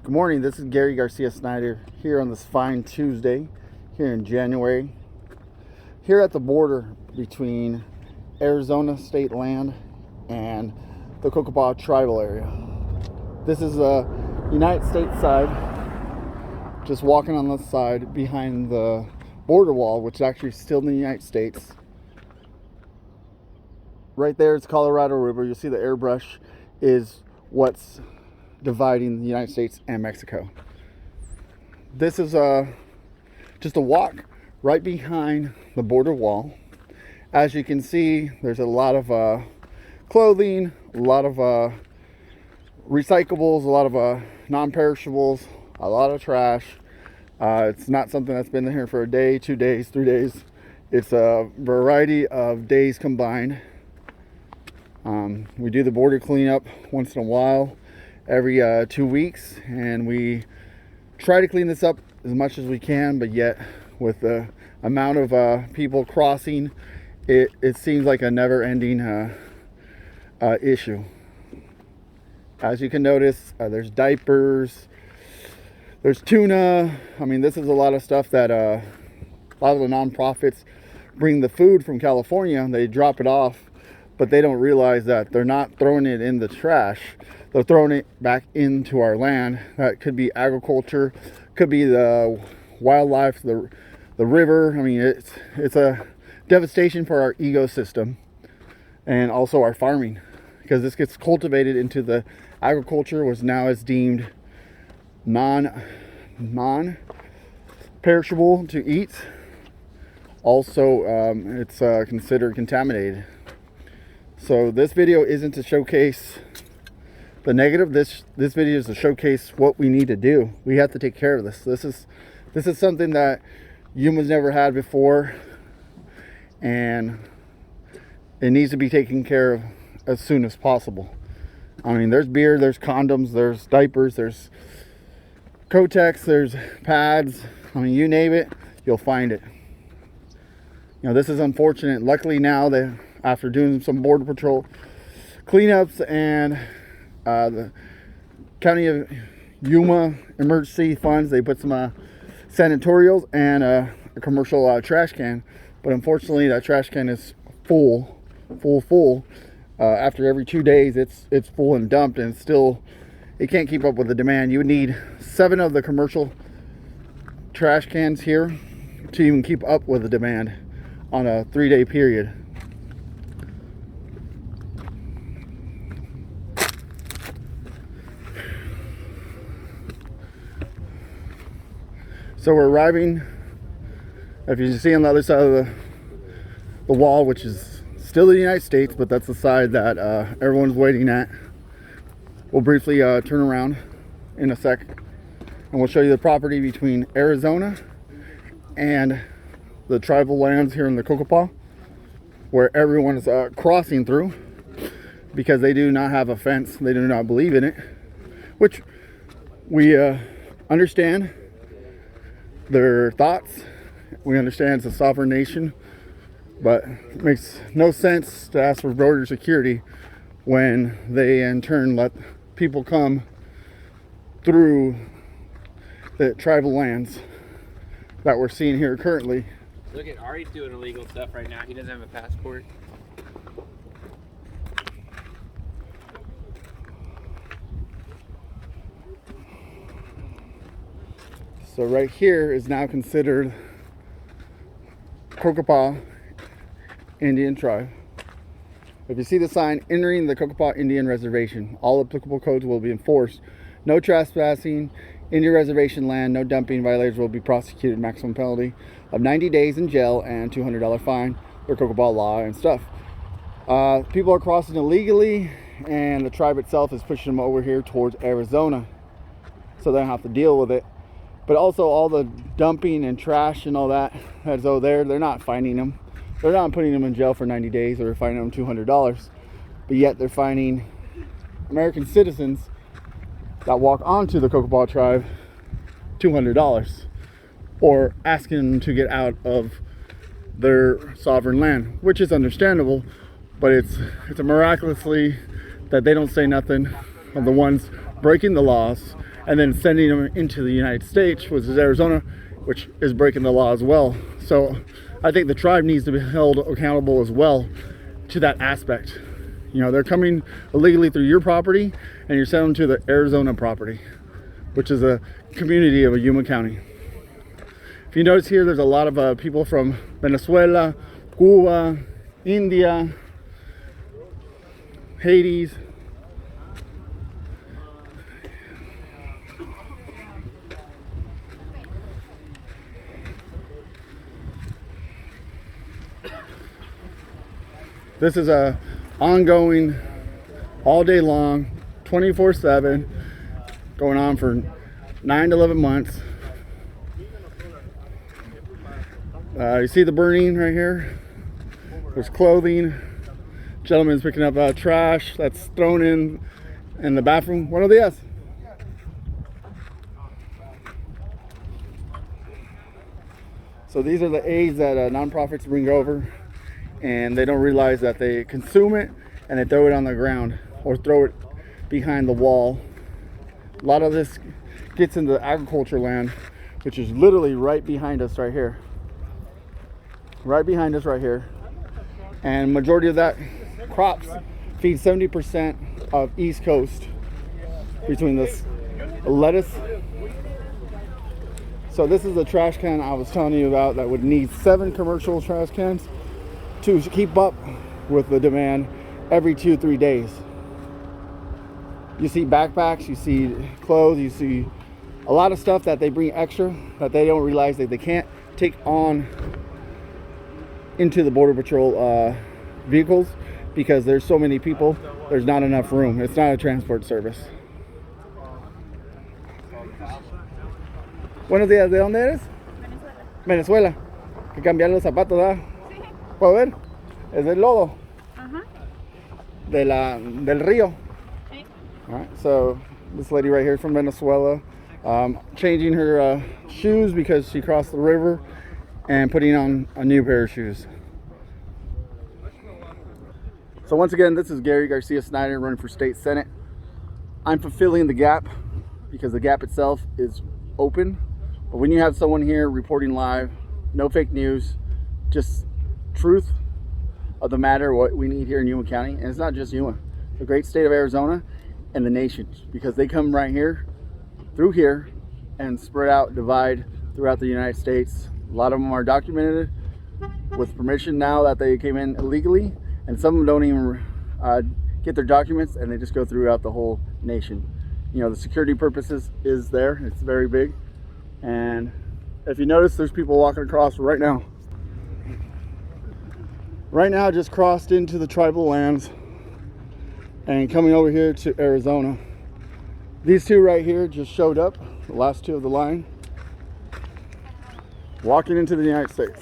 Good morning, this is Gary Garcia Snyder here on this fine Tuesday here in January. Here at the border between Arizona state land and the Cocopah tribal area. This is the United States side, just walking on the side behind the border wall, which is actually still in the United States. Right there is Colorado River. You'll see the airbrush is what's dividing the United States and Mexico. This is just a walk right behind the border wall. As you can see, there's a lot of clothing, a lot of recyclables, a lot of non-perishables, a lot of trash. It's not something that's been here for a day, 2 days, 3 days. It's a variety of days combined. We do the border cleanup once in a while, every 2 weeks, and we try to clean this up as much as we can, but yet with the amount of people crossing, it seems like a never-ending issue. As you can notice, there's diapers, there's tuna. I mean, this is a lot of stuff that a lot of the nonprofits bring the food from California and they drop it off, but they don't realize that they're not throwing it in the trash. They're throwing it back into our land. That could be agriculture, could be the wildlife, the river. I mean, it's a devastation for our ecosystem and also our farming, because this gets cultivated into the agriculture, which now is deemed non-perishable to eat. Also, it's considered contaminated. So this video isn't to showcase the negative. This video is to showcase what we need to do. We have to take care of this. This is something that Yuma's never had before, and it needs to be taken care of as soon as possible. I mean, there's beer, there's condoms, there's diapers, there's Kotex, there's pads. I mean, you name it, you'll find it. You know, this is unfortunate. Luckily now, after doing some border patrol cleanups and the County of Yuma emergency funds, they put some sanatorials and a commercial trash can. But unfortunately, that trash can is full. After every 2 days, it's full and dumped, and it can't keep up with the demand. You would need 7 of the commercial trash cans here to even keep up with the demand on a 3-day period. So we're arriving, if you see on the other side of the wall, which is still the United States, but that's the side that everyone's waiting at. We'll briefly turn around in a sec, and we'll show you the property between Arizona and the tribal lands here in the Cocopah, where everyone is crossing through because they do not have a fence. They do not believe in it, which we understand their thoughts. We understand it's a sovereign nation, but it makes no sense to ask for border security when they in turn let people come through the tribal lands that we're seeing here currently. Look at Ari's doing illegal stuff right now. He doesn't have a passport. So right here is now considered Cocopah Indian tribe. If you see the sign, entering the Cocopah Indian Reservation, all applicable codes will be enforced. No trespassing, Indian reservation land, no dumping. Violators will be prosecuted. Maximum penalty of 90 days in jail and $200 fine for Cocopah law and stuff. People are crossing illegally, and the tribe itself is pushing them over here towards Arizona, so they don't have to deal with it. But also all the dumping and trash and all that that's over there, they're not fining them. They're not putting them in jail for 90 days or fining them $200. But yet they're fining American citizens that walk onto the Cocopah tribe $200, or asking them to get out of their sovereign land, which is understandable, but it's a miraculously that they don't say nothing of the ones breaking the laws and then sending them into the United States, which is Arizona, which is breaking the law as well. So I think the tribe needs to be held accountable as well to that aspect. You know, they're coming illegally through your property and you're sending them to the Arizona property, which is a community of Yuma County. If you notice here, there's a lot of people from Venezuela, Cuba, India, Haiti. This is a ongoing, all day long, 24/7, going on for 9 to 11 months. You see the burning right here? There's clothing. Gentleman's picking up trash that's thrown in the bathroom. Buenos días. So these are the aids that nonprofits bring over, and they don't realize that they consume it and they throw it on the ground or throw it behind the wall. A lot of this gets into agriculture land, which is literally right behind us right here. Right behind us right here. And majority of that crops feed 70% of East Coast between this lettuce. So this is the trash can I was telling you about that would need 7 commercial trash cans to keep up with the demand every 2-3 days. You see backpacks, you see clothes, you see a lot of stuff that they bring extra that they don't realize that they can't take on into the Border Patrol vehicles because there's so many people, there's not enough room. It's not a transport service. Buenos días, ¿de dónde eres? Venezuela. Que cambiar los zapatos, ¿verdad? Sí. ¿Puedo ver? Es del lodo. Ajá. Del río. Sí. All right, so this lady right here from Venezuela, changing her shoes because she crossed the river and putting on a new pair of shoes. So once again, this is Gary Garcia Snyder running for state senate. I'm fulfilling the gap because the gap itself is open. But when you have someone here reporting live, no fake news, just truth of the matter, what we need here in Yuma County, and it's not just Yuma, the great state of Arizona and the nation, because they come right here, through here, and spread out, divide throughout the United States. A lot of them are documented with permission now that they came in illegally, and some of them don't even get their documents, and they just go throughout the whole nation. You know, the security purposes is there, it's very big. And if you notice, there's people walking across right now. Right now, just crossed into the tribal lands and coming over here to Arizona. These two right here just showed up, the last two of the line, walking into the United States.